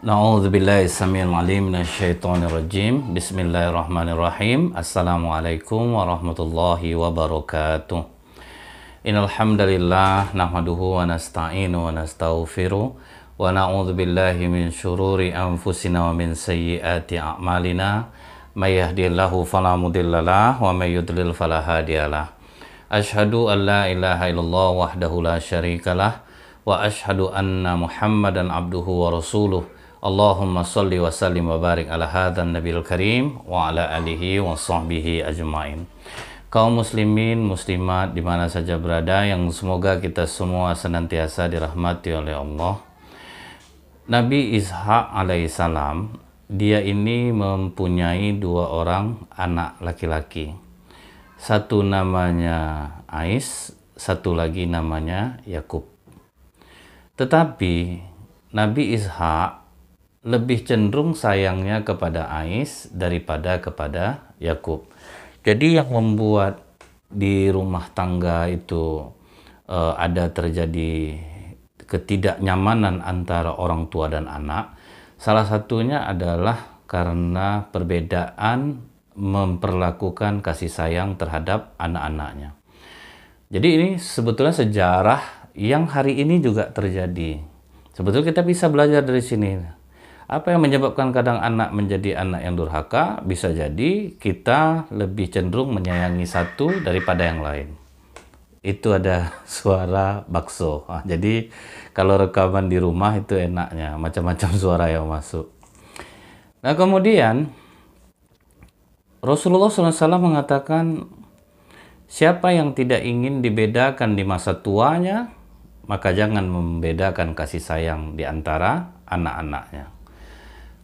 Na'udzubillahi samil alim minasyaitonir rajim. Bismillahirrahmanirrahim. Assalamualaikum warahmatullahi wabarakatuh. Innal hamdalillah nahmaduhu wa nasta'inu wa nastaghfiruh wa na'udzubillahi min syururi anfusina wa min sayyiati a'malina. May yahdihillahu fala mudhillalah wa may yudlil fala hadiyalah. Asyhadu an la ilaha illallah wahdahu la syarikalah wa asyhadu anna Muhammadan abduhu wa rasuluh. Allahumma salli wa sallim wa barik ala hadzal nabiyil karim wa ala alihi wa sahbihi ajmain. Kaum muslimin muslimat di mana saja berada, yang semoga kita semua senantiasa dirahmati oleh Allah. Nabi Ishaq alaihissalam, dia ini mempunyai dua orang anak laki-laki. Satu namanya Ais, satu lagi namanya Yakub. Tetapi Nabi Ishaq lebih cenderung sayangnya kepada Ais daripada kepada Yakub. Jadi yang membuat di rumah tangga itu ada terjadi ketidaknyamanan antara orang tua dan anak, salah satunya adalah karena perbedaan memperlakukan kasih sayang terhadap anak-anaknya. Jadi ini sebetulnya sejarah yang hari ini juga terjadi. Sebetulnya kita bisa belajar dari sini. Apa yang menyebabkan kadang anak menjadi anak yang durhaka? Bisa jadi kita lebih cenderung menyayangi satu daripada yang lain. Itu ada suara bakso. Jadi kalau rekaman di rumah itu enaknya, macam-macam suara yang masuk. Nah kemudian Rasulullah SAW mengatakan, siapa yang tidak ingin dibedakan di masa tuanya, maka jangan membedakan kasih sayang di antara anak-anaknya.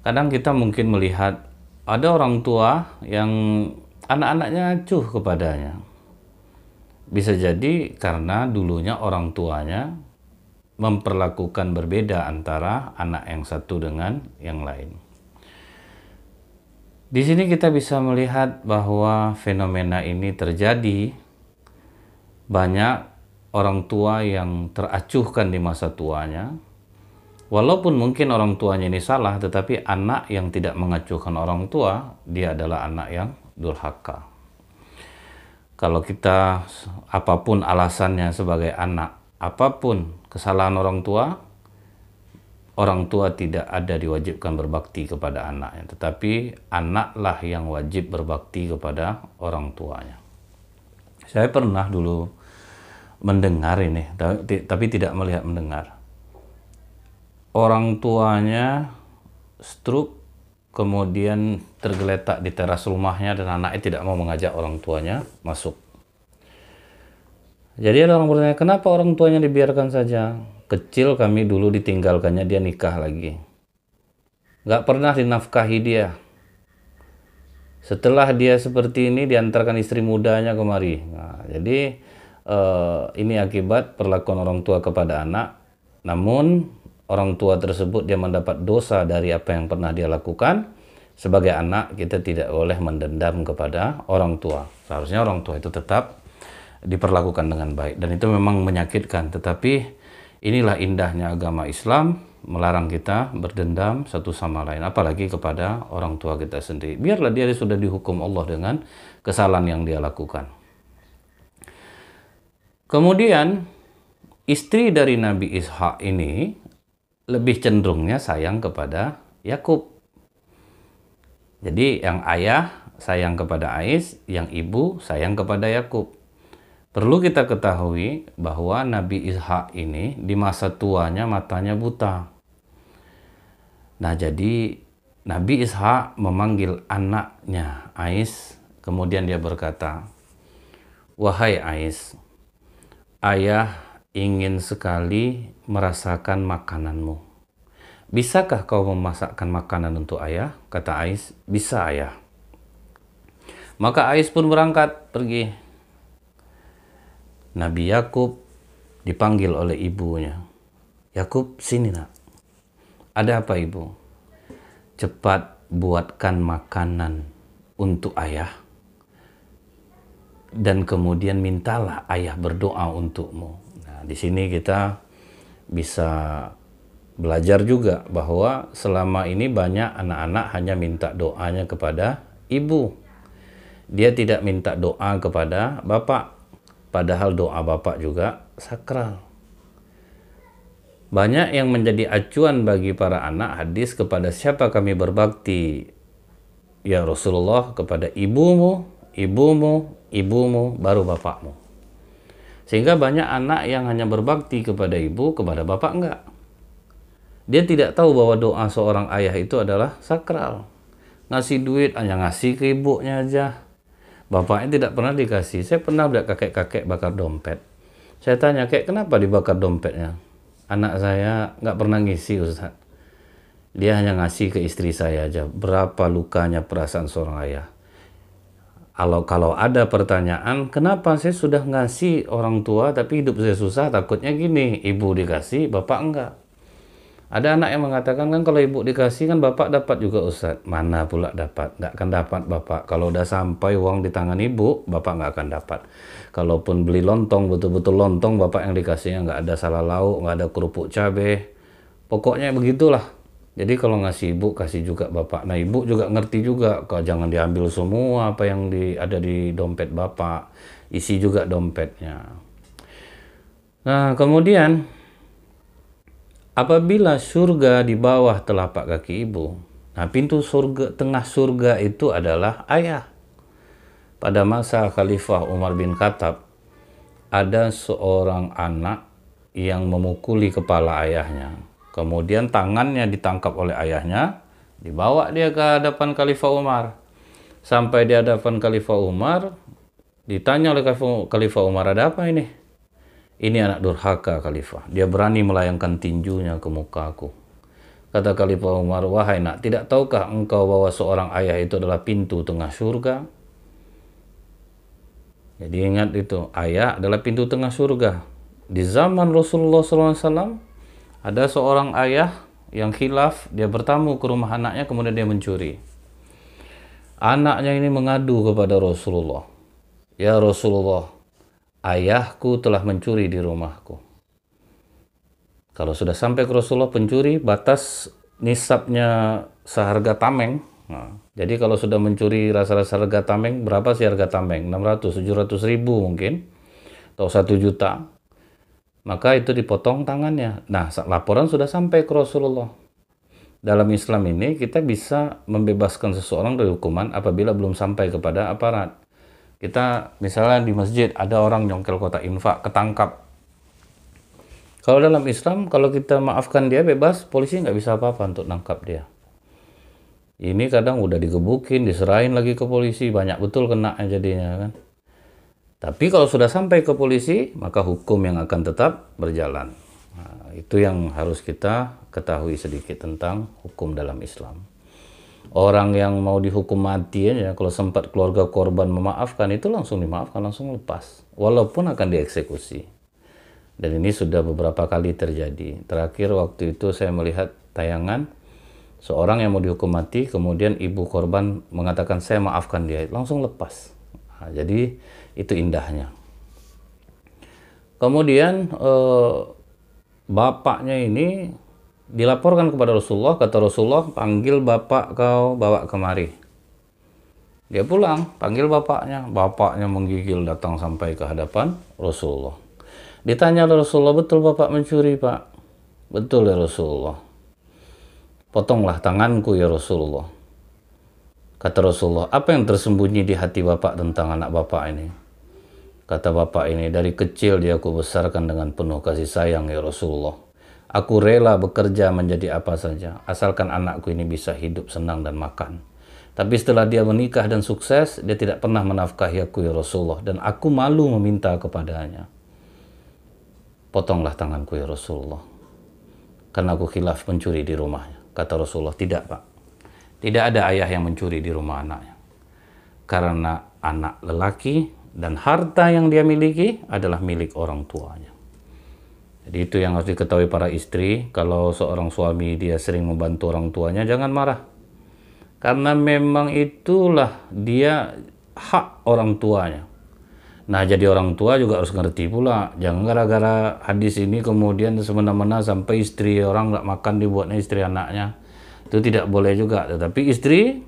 Kadang kita mungkin melihat ada orang tua yang anak-anaknya acuh kepadanya. Bisa jadi karena dulunya orang tuanya memperlakukan berbeda antara anak yang satu dengan yang lain. Di sini kita bisa melihat bahwa fenomena ini terjadi. Banyak orang tua yang teracuhkan di masa tuanya. Walaupun mungkin orang tuanya ini salah, tetapi anak yang tidak mengacuhkan orang tua, dia adalah anak yang durhaka. Kalau kita, apapun alasannya sebagai anak, apapun kesalahan orang tua tidak ada diwajibkan berbakti kepada anaknya, tetapi anaklah yang wajib berbakti kepada orang tuanya. Saya pernah dulu mendengar ini, tapi tidak melihat mendengar. Orang tuanya stroke, kemudian tergeletak di teras rumahnya dan anaknya tidak mau mengajak orang tuanya masuk. Jadi ada orang bertanya, kenapa orang tuanya dibiarkan saja? Kecil kami dulu ditinggalkannya, dia nikah lagi. Gak pernah dinafkahi dia. Setelah dia seperti ini, diantarkan istri mudanya kemari. Nah, jadi ini akibat perlakuan orang tua kepada anak. Namun orang tua tersebut dia mendapat dosa dari apa yang pernah dia lakukan. Sebagai anak kita tidak boleh mendendam kepada orang tua. Seharusnya orang tua itu tetap diperlakukan dengan baik, dan itu memang menyakitkan, tetapi inilah indahnya agama Islam, melarang kita berdendam satu sama lain, apalagi kepada orang tua kita sendiri. Biarlah dia sudah dihukum Allah dengan kesalahan yang dia lakukan. Kemudian istri dari Nabi Ishaq ini lebih cenderungnya sayang kepada Yakub. Jadi yang ayah sayang kepada Ais, yang ibu sayang kepada Yakub. Perlu kita ketahui bahwa Nabi Ishaq ini di masa tuanya matanya buta. Nah jadi Nabi Ishaq memanggil anaknya Ais, kemudian dia berkata, "Wahai Ais, ayah ingin sekali merasakan makananmu. Bisakah kau memasakkan makanan untuk ayah?" Kata Ais, "Bisa ayah." Maka Ais pun berangkat pergi. Nabi Yakub dipanggil oleh ibunya. "Yakub, sini nak." "Ada apa ibu?" "Cepat buatkan makanan untuk ayah. Dan kemudian mintalah ayah berdoa untukmu." Nah, di sini kita bisa belajar juga bahwa selama ini banyak anak-anak hanya minta doanya kepada ibu. Dia tidak minta doa kepada bapak. Padahal doa bapak juga sakral. Banyak yang menjadi acuan bagi para anak hadis kepada siapa kami berbakti. Ya Rasulullah, kepada ibumu, ibumu, ibumu, baru bapakmu. Sehingga banyak anak yang hanya berbakti kepada ibu, kepada bapak enggak. Dia tidak tahu bahwa doa seorang ayah itu adalah sakral. Ngasih duit hanya ngasih ke ibunya aja. Bapaknya tidak pernah dikasih. Saya pernah lihat kakek-kakek bakar dompet. Saya tanya, kek kenapa dibakar dompetnya? Anak saya nggak pernah ngisi, Ustaz. Dia hanya ngasih ke istri saya aja. Berapa lukanya perasaan seorang ayah. Kalau ada pertanyaan, kenapa saya sudah ngasih orang tua tapi hidup saya susah, takutnya gini, ibu dikasih, bapak enggak. Ada anak yang mengatakan, kan kalau ibu dikasih kan bapak dapat juga, Ustaz. Mana pula dapat? Nggak akan dapat bapak. Kalau udah sampai uang di tangan ibu, bapak nggak akan dapat. Kalaupun beli lontong, betul-betul lontong, bapak yang dikasihnya nggak ada salah lauk, nggak ada kerupuk cabai. Pokoknya begitulah. Jadi kalau ngasih ibu, kasih juga bapak. Nah, ibu juga ngerti juga, kalau jangan diambil semua apa yang ada di dompet bapak. Isi juga dompetnya. Nah, kemudian apabila surga di bawah telapak kaki ibu, nah pintu surga, tengah surga itu adalah ayah. Pada masa Khalifah Umar bin Khattab, ada seorang anak yang memukuli kepala ayahnya. Kemudian tangannya ditangkap oleh ayahnya, dibawa dia ke hadapan Khalifah Umar. Sampai di hadapan Khalifah Umar, ditanya oleh Khalifah Umar, ada apa ini? Ini anak durhaka Khalifah. Dia berani melayangkan tinjunya ke mukaku. Kata Khalifah Umar, wahai nak, tidak tahukah engkau bahwa seorang ayah itu adalah pintu tengah surga? Jadi ingat itu, ayah adalah pintu tengah surga. Di zaman Rasulullah SAW, ada seorang ayah yang khilaf, dia bertamu ke rumah anaknya, kemudian dia mencuri. Anaknya ini mengadu kepada Rasulullah. Ya Rasulullah, ayahku telah mencuri di rumahku. Kalau sudah sampai ke Rasulullah, pencuri batas nisabnya seharga tameng. Nah, jadi kalau sudah mencuri rasa-rasa harga tameng, berapa sih harga tameng? 600, 700 ribu mungkin, atau 1 juta. Maka itu dipotong tangannya. Nah, laporan sudah sampai ke Rasulullah. Dalam Islam ini kita bisa membebaskan seseorang dari hukuman apabila belum sampai kepada aparat. Kita misalnya di masjid ada orang nyongkel kotak infak, ketangkap. Kalau dalam Islam, kalau kita maafkan dia bebas, polisi nggak bisa apa-apa untuk nangkap dia. Ini kadang udah digebukin, diserahin lagi ke polisi, banyak betul kena jadinya kan. Tapi kalau sudah sampai ke polisi, maka hukum yang akan tetap berjalan. Nah, itu yang harus kita ketahui sedikit tentang hukum dalam Islam. Orang yang mau dihukum mati aja, kalau sempat keluarga korban memaafkan, itu langsung dimaafkan, langsung lepas. Walaupun akan dieksekusi. Dan ini sudah beberapa kali terjadi. Terakhir waktu itu saya melihat tayangan, seorang yang mau dihukum mati, kemudian ibu korban mengatakan, saya maafkan dia, langsung lepas. Nah, jadi itu indahnya. Kemudian bapaknya ini dilaporkan kepada Rasulullah, kata Rasulullah, panggil bapak kau, bawa kemari. Dia pulang, panggil bapaknya. Bapaknya menggigil datang sampai ke hadapan Rasulullah. Ditanya oleh Rasulullah, betul bapak mencuri, Pak? Betul ya Rasulullah. Potonglah tanganku ya Rasulullah. Kata Rasulullah, apa yang tersembunyi di hati bapak tentang anak bapak ini? Kata bapak ini, dari kecil dia aku besarkan dengan penuh kasih sayang ya Rasulullah. Aku rela bekerja menjadi apa saja, asalkan anakku ini bisa hidup senang dan makan. Tapi setelah dia menikah dan sukses, dia tidak pernah menafkahi aku ya Rasulullah. Dan aku malu meminta kepadanya. Potonglah tanganku ya Rasulullah. Karena aku khilaf mencuri di rumahnya. Kata Rasulullah, tidak Pak. Tidak ada ayah yang mencuri di rumah anaknya. Karena anak lelaki dan harta yang dia miliki adalah milik orang tuanya. Jadi itu yang harus diketahui para istri. Kalau seorang suami dia sering membantu orang tuanya, jangan marah. Karena memang itulah dia hak orang tuanya. Nah, jadi orang tua juga harus ngerti pula. Jangan gara-gara hadis ini kemudian semena-mena sampai istri orang nggak makan dibuatnya istri anaknya. Itu tidak boleh juga. Tetapi istri,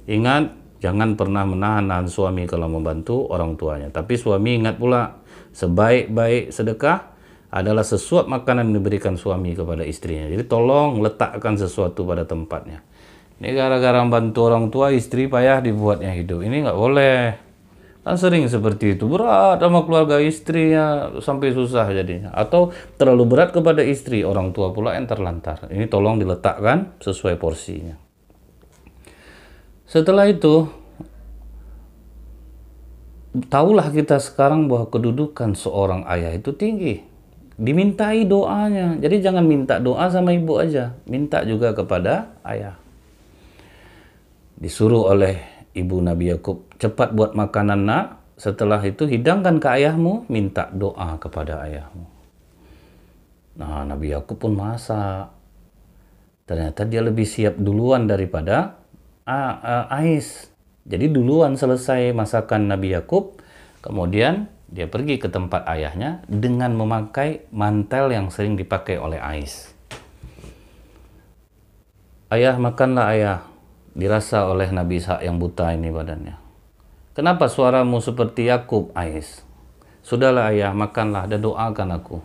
ingat, jangan pernah menahan suami kalau membantu orang tuanya. Tapi suami ingat pula, sebaik-baik sedekah adalah sesuap makanan yang diberikan suami kepada istrinya. Jadi tolong letakkan sesuatu pada tempatnya. Ini gara-gara membantu orang tua, istri payah dibuatnya hidup. Ini nggak boleh. Kan sering seperti itu, berat sama keluarga istrinya sampai susah jadinya. Atau terlalu berat kepada istri, orang tua pula yang terlantar. Ini tolong diletakkan sesuai porsinya. Setelah itu, tahulah kita sekarang bahwa kedudukan seorang ayah itu tinggi. Dimintai doanya. Jadi jangan minta doa sama ibu aja, minta juga kepada ayah. Disuruh oleh ibu Nabi Yakub, cepat buat makanan nak, setelah itu hidangkan ke ayahmu, minta doa kepada ayahmu. Nah, Nabi Yakub pun masak. Ternyata dia lebih siap duluan daripada Ais. Jadi duluan selesai masakan Nabi Yakub, kemudian dia pergi ke tempat ayahnya dengan memakai mantel yang sering dipakai oleh Ais. Ayah, makanlah ayah. Dirasa oleh Nabi Ishak yang buta ini badannya. Kenapa suaramu seperti Yakub, Ais? Sudahlah ayah, makanlah dan doakan aku.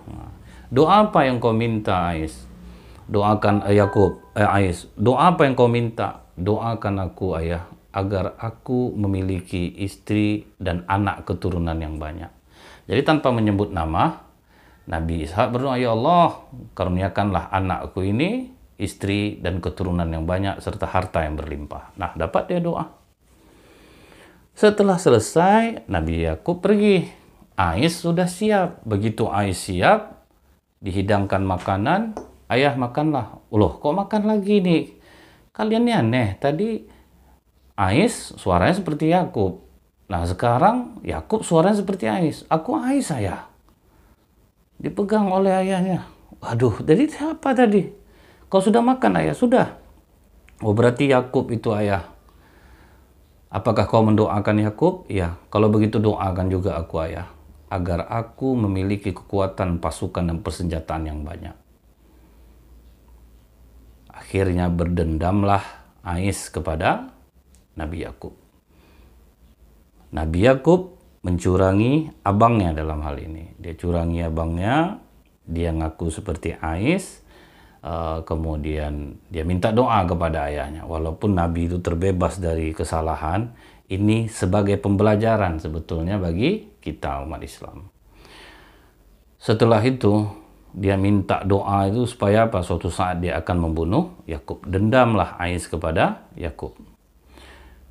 Doa apa yang kau minta, Ais? Doakan Yakub, Ais. Doa apa yang kau minta? Doakan aku, ayah, agar aku memiliki istri dan anak keturunan yang banyak. Jadi tanpa menyebut nama, Nabi Ishak berdoa, ya Allah, karuniakanlah anakku ini istri dan keturunan yang banyak serta harta yang berlimpah. Nah, dapat dia doa. Setelah selesai, Nabi Yakub pergi. Ais sudah siap. Begitu Ais siap, dihidangkan makanan, ayah makanlah. Loh, kok makan lagi nih? Kalian ini aneh. Tadi Ais suaranya seperti Yakub. Nah, sekarang Yakub suaranya seperti Ais. Aku Ais, ayah. Dipegang oleh ayahnya. Waduh, jadi siapa tadi? Kau sudah makan, ayah? Sudah. Oh, berarti Yakub itu ayah. Apakah kau mendoakan Yakub? Ya, kalau begitu doakan juga aku, ayah, agar aku memiliki kekuatan pasukan dan persenjataan yang banyak. Akhirnya berdendamlah Ais kepada Nabi Yakub. Nabi Yakub mencurangi abangnya dalam hal ini. Dia curangi abangnya, dia ngaku seperti Ais. Kemudian dia minta doa kepada ayahnya. Walaupun Nabi itu terbebas dari kesalahan, ini sebagai pembelajaran sebetulnya bagi kita umat Islam. Setelah itu dia minta doa itu supaya apa? Suatu saat dia akan membunuh Yakub. Dendamlah Ais kepada Yakub.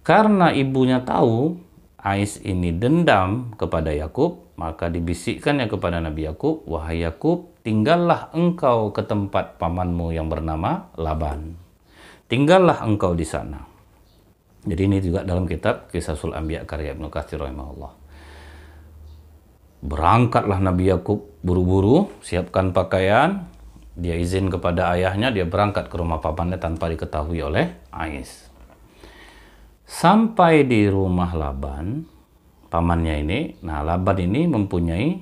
Karena ibunya tahu Ais ini dendam kepada Yakub, maka dibisikkannya kepada Nabi Yakub, wahai Yakub, tinggallah engkau ke tempat pamanmu yang bernama Laban. Tinggallah engkau di sana. Jadi ini juga dalam kitab Qisasul Anbiya karya Ibnu Katsir rahimahullah. Berangkatlah Nabi Yakub buru-buru, siapkan pakaian, dia izin kepada ayahnya, dia berangkat ke rumah pamannya tanpa diketahui oleh Ais. Sampai di rumah Laban, pamannya ini, nah Laban ini mempunyai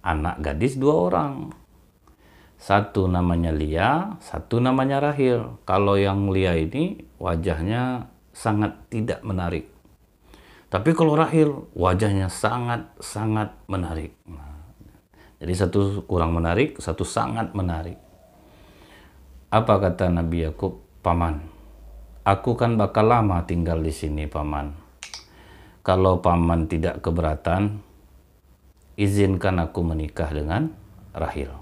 anak gadis 2 orang. Satu namanya Lia, satu namanya Rahil. Kalau yang Lia ini wajahnya sangat tidak menarik. Tapi kalau Rahil wajahnya sangat menarik. Nah, jadi satu kurang menarik, satu sangat menarik. Apa kata Nabi Yakub? Paman, aku kan bakal lama tinggal di sini, paman. Kalau paman tidak keberatan, izinkan aku menikah dengan Rahil.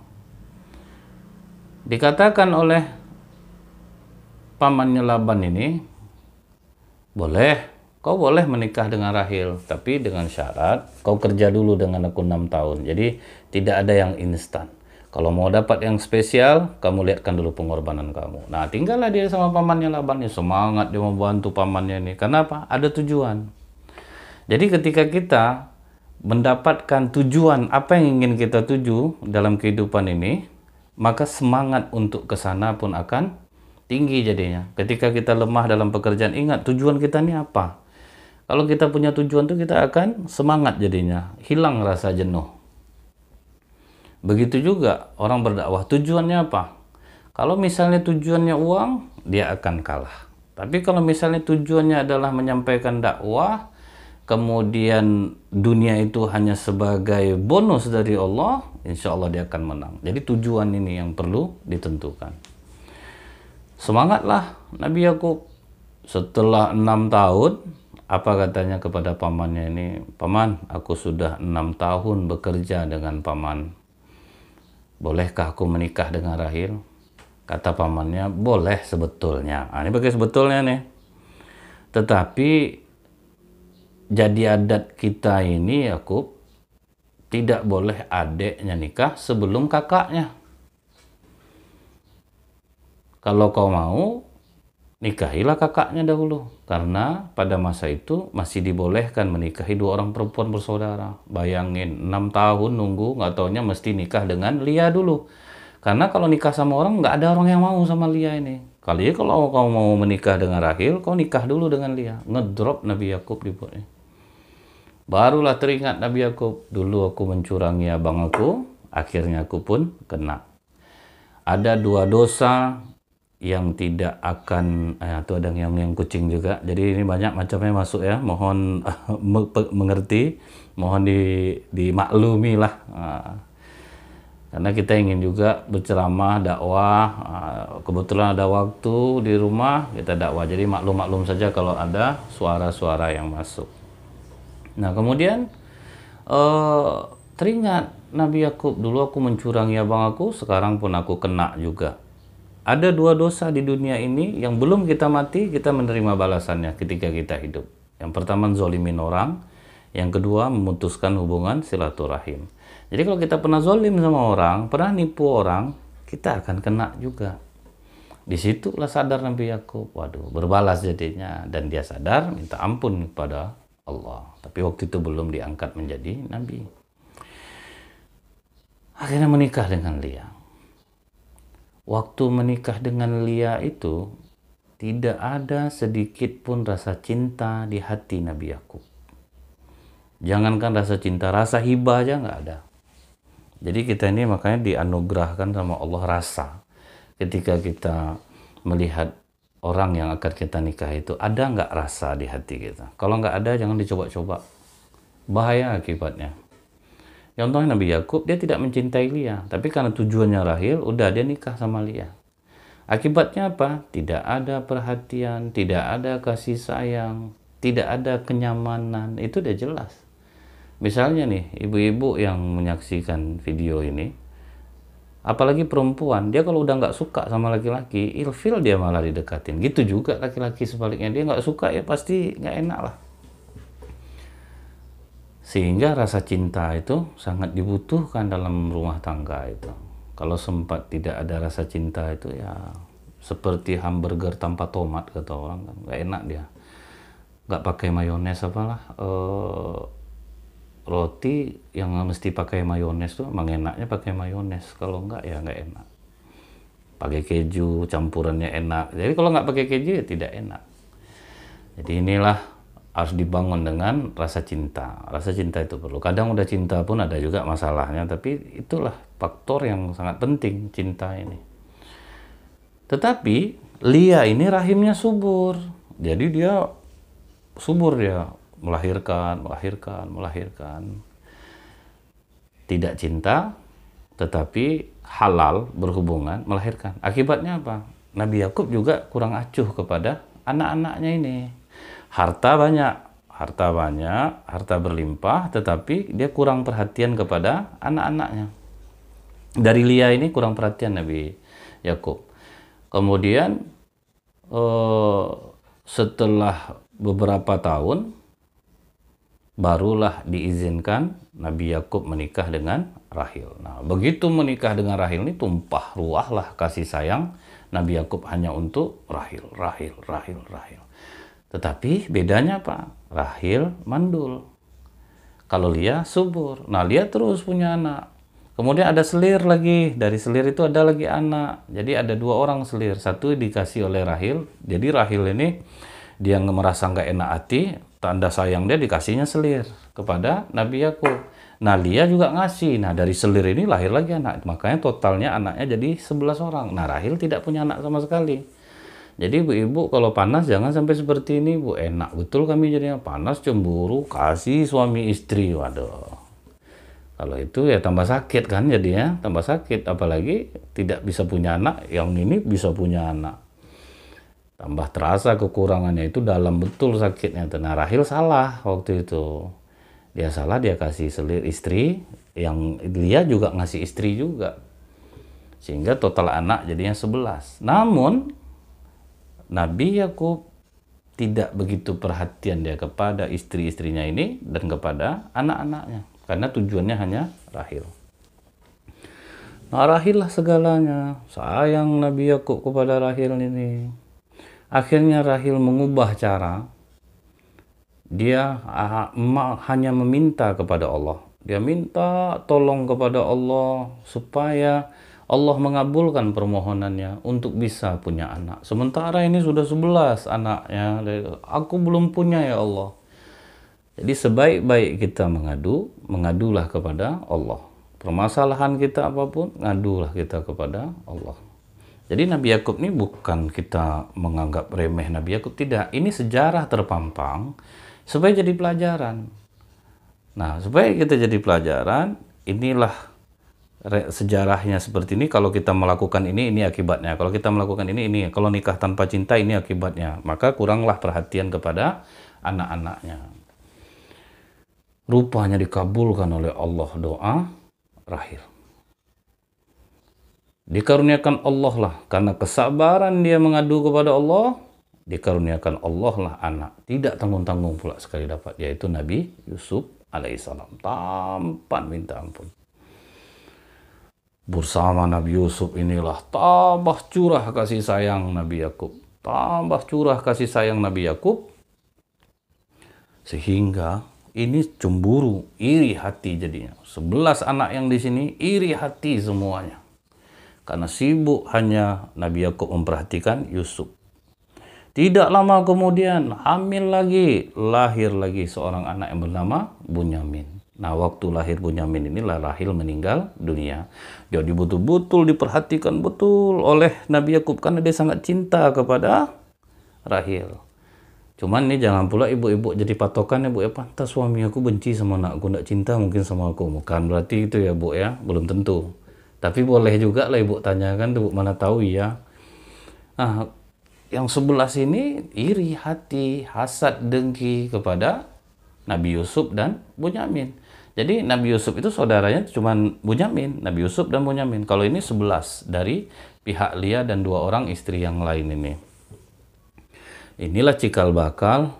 Dikatakan oleh pamannya Laban ini, boleh, kau boleh menikah dengan Rahil, tapi dengan syarat kau kerja dulu dengan aku 6 tahun. Jadi tidak ada yang instan. Kalau mau dapat yang spesial, kamu lihatkan dulu pengorbanan kamu. Nah, tinggallah dia sama pamannya Laban. Semangat dia membantu pamannya ini. Kenapa? Ada tujuan. Jadi ketika kita mendapatkan tujuan apa yang ingin kita tuju dalam kehidupan ini, maka semangat untuk ke sana pun akan tinggi jadinya. Ketika kita lemah dalam pekerjaan, ingat tujuan kita ini apa? Kalau kita punya tujuan tuh kita akan semangat jadinya, hilang rasa jenuh. Begitu juga orang berdakwah, tujuannya apa? Kalau misalnya tujuannya uang, dia akan kalah. Tapi kalau misalnya tujuannya adalah menyampaikan dakwah, kemudian dunia itu hanya sebagai bonus dari Allah, insya Allah dia akan menang. Jadi tujuan ini yang perlu ditentukan. Semangatlah Nabi Yakub. Setelah 6 tahun, apa katanya kepada pamannya ini? Paman, aku sudah 6 tahun bekerja dengan paman. Bolehkah aku menikah dengan Rahil? Kata pamannya, boleh sebetulnya. Ini pakai sebetulnya nih. Tetapi jadi adat kita ini, Yakub, tidak boleh adiknya nikah sebelum kakaknya. Kalau kau mau, nikahilah kakaknya dahulu. Karena pada masa itu masih dibolehkan menikahi 2 orang perempuan bersaudara. Bayangin, 6 tahun nunggu, nggak taunya mesti nikah dengan Lia dulu. Karena kalau nikah sama orang, nggak ada orang yang mau sama Lia ini. Kalau kau mau menikah dengan Rahil, kau nikah dulu dengan Lia. Ngedrop Nabi Yakub di buatnya. Barulah teringat Nabi Yakub, dulu aku mencurangi abang aku, akhirnya aku pun kena. Ada 2 dosa yang tidak akan, itu ada yang kucing juga. Jadi ini banyak macamnya masuk ya. Mohon mengerti, mohon dimaklumi lah. Karena kita ingin juga berceramah, dakwah. Kebetulan ada waktu di rumah, kita dakwah. Jadi maklum-maklum saja kalau ada suara-suara yang masuk. Nah kemudian teringat Nabi Yakub, dulu aku mencurangi abang aku, sekarang pun aku kena juga. Ada 2 dosa di dunia ini yang belum kita mati, kita menerima balasannya ketika kita hidup. Yang pertama zolimin orang, yang kedua memutuskan hubungan silaturahim. Jadi kalau kita pernah zolim sama orang, pernah nipu orang, kita akan kena juga. Disitulah sadar Nabi Yakub, waduh berbalas jadinya, dan dia sadar minta ampun kepada Allah. Tapi waktu itu belum diangkat menjadi nabi. Akhirnya menikah dengan Lia. Waktu menikah dengan Lia itu tidak ada sedikit pun rasa cinta di hati Nabi Yakub. Jangankan rasa cinta, rasa hibah aja nggak ada. Jadi kita ini makanya dianugerahkan sama Allah rasa. Ketika kita melihat orang yang akan kita nikah itu, ada nggak rasa di hati kita? Kalau nggak ada, jangan dicoba-coba. Bahaya akibatnya. Contohnya Nabi Yakub, dia tidak mencintai Lia. Tapi karena tujuannya Rahil, udah dia nikah sama Lia. Akibatnya apa? Tidak ada perhatian, tidak ada kasih sayang, tidak ada kenyamanan. Itu udah jelas. Misalnya nih, ibu-ibu yang menyaksikan video ini, apalagi perempuan, dia kalau udah nggak suka sama laki-laki, ilfil dia malah didekatin. Gitu juga laki-laki sebaliknya, dia nggak suka ya pasti nggak enak lah. Sehingga rasa cinta itu sangat dibutuhkan dalam rumah tangga itu. Kalau sempat tidak ada rasa cinta itu ya seperti hamburger tanpa tomat kata orang kan, nggak enak dia. Nggak pakai mayones apalah. Roti yang mesti pakai mayones tuh emang enaknya pakai mayones, kalau enggak ya nggak enak. Pakai keju campurannya enak, jadi kalau nggak pakai keju ya tidak enak. Jadi inilah harus dibangun dengan rasa cinta. Rasa cinta itu perlu. Kadang udah cinta pun ada juga masalahnya, tapi itulah faktor yang sangat penting cinta ini. Tetapi Lia ini rahimnya subur, jadi dia subur, dia melahirkan. Tidak cinta, tetapi halal berhubungan, melahirkan. Akibatnya apa? Nabi Yakub juga kurang acuh kepada anak-anaknya ini. Harta banyak, harta berlimpah, tetapi dia kurang perhatian kepada anak-anaknya. Dari Lia ini kurang perhatian Nabi Yakub. Kemudian setelah beberapa tahun, barulah diizinkan Nabi Yakub menikah dengan Rahil. Nah, begitu menikah dengan Rahil ini tumpah ruahlah kasih sayang Nabi Yakub hanya untuk Rahil. Tetapi bedanya apa? Rahil mandul. Kalau Lia subur. Nah, Lia terus punya anak. Kemudian ada selir lagi. Dari selir itu ada lagi anak. Jadi ada 2 orang selir. Satu dikasih oleh Rahil. Jadi Rahil ini dia merasa nggak enak hati, tanda sayang dia dikasihnya selir kepada Nabi Yakub. Nah, Lia juga ngasih. Nah, dari selir ini lahir lagi anak. Makanya totalnya anaknya jadi 11 orang. Nah, Rahil tidak punya anak sama sekali. Jadi ibu-ibu kalau panas jangan sampai seperti ini, Bu. Enak betul kami jadinya panas, cemburu, kasih suami istri. Waduh. Kalau itu ya tambah sakit kan jadinya, tambah sakit. Apalagi tidak bisa punya anak, yang ini bisa punya anak. Tambah terasa kekurangannya itu dalam betul sakitnya. Nah, Rahil salah waktu itu. Dia salah, dia kasih selir istri, yang dia juga ngasih istri juga. Sehingga total anak jadinya 11. Namun, Nabi Yakub tidak begitu perhatian dia kepada istri-istrinya ini dan kepada anak-anaknya. Karena tujuannya hanya Rahil. Nah, Rahil lah segalanya. Sayang Nabi Yakub kepada Rahil ini. Akhirnya Rahil mengubah cara. Dia hanya meminta kepada Allah. Dia minta tolong kepada Allah supaya Allah mengabulkan permohonannya untuk bisa punya anak. Sementara ini sudah 11 anaknya. Aku belum punya ya Allah. Jadi sebaik-baik kita mengadulah kepada Allah. Permasalahan kita apapun, ngadulah kita kepada Allah. Jadi Nabi Yakub ini bukan kita menganggap remeh Nabi Yakub, tidak. Ini sejarah terpampang supaya jadi pelajaran. Nah, supaya kita jadi pelajaran, inilah sejarahnya seperti ini. Kalau kita melakukan ini akibatnya. Kalau kita melakukan ini. Kalau nikah tanpa cinta, ini akibatnya. Maka kuranglah perhatian kepada anak-anaknya. Rupanya dikabulkan oleh Allah doa Rahil. Dikaruniakan Allah lah, karena kesabaran dia mengadu kepada Allah, dikaruniakan Allah lah anak. Tidak tanggung-tanggung pula sekali dapat, yaitu Nabi Yusuf alaihissalam. Tampan minta ampun. Bersama Nabi Yusuf inilah tambah curah kasih sayang Nabi Yakub. Tambah curah kasih sayang Nabi Yakub. Sehingga ini cemburu, iri hati jadinya. 11 anak yang di sini iri hati semuanya. Karena sibuk hanya Nabi Yakub memperhatikan Yusuf. Tidak lama kemudian hamil lagi, lahir lagi seorang anak yang bernama Bunyamin. Nah, waktu lahir Bunyamin inilah Rahil meninggal dunia. Jadi betul-betul diperhatikan betul oleh Nabi Yakub karena dia sangat cinta kepada Rahil. Cuman nih jangan pula ibu-ibu jadi patokan ya, Bu ya. Pantas suami aku benci sama anakku, tidak cinta mungkin sama aku. Bukan berarti itu ya, Bu ya. Belum tentu. Tapi boleh juga lah ibu tanyakan tuh, mana tahu ya. Nah, yang 11 ini iri hati, hasad, dengki kepada Nabi Yusuf dan Bunyamin. Jadi Nabi Yusuf itu saudaranya cuma Bunyamin, Nabi Yusuf dan Bunyamin. Kalau ini 11 dari pihak Lia dan 2 orang istri yang lain ini. Inilah cikal bakal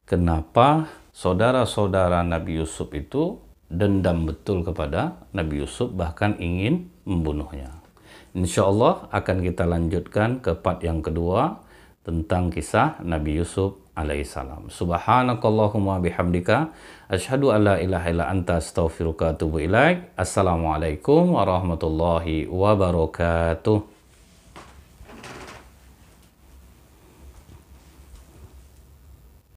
kenapa saudara-saudara Nabi Yusuf itu dendam betul kepada Nabi Yusuf, bahkan ingin membunuhnya. Insya Allah akan kita lanjutkan ke part yang kedua tentang kisah Nabi Yusuf alaihissalam. Subhanakallahumma bihamdika asyhadu an la ilaha illa anta astaghfiruka wa atubu ilaik. Assalamualaikum warahmatullahi wabarakatuh.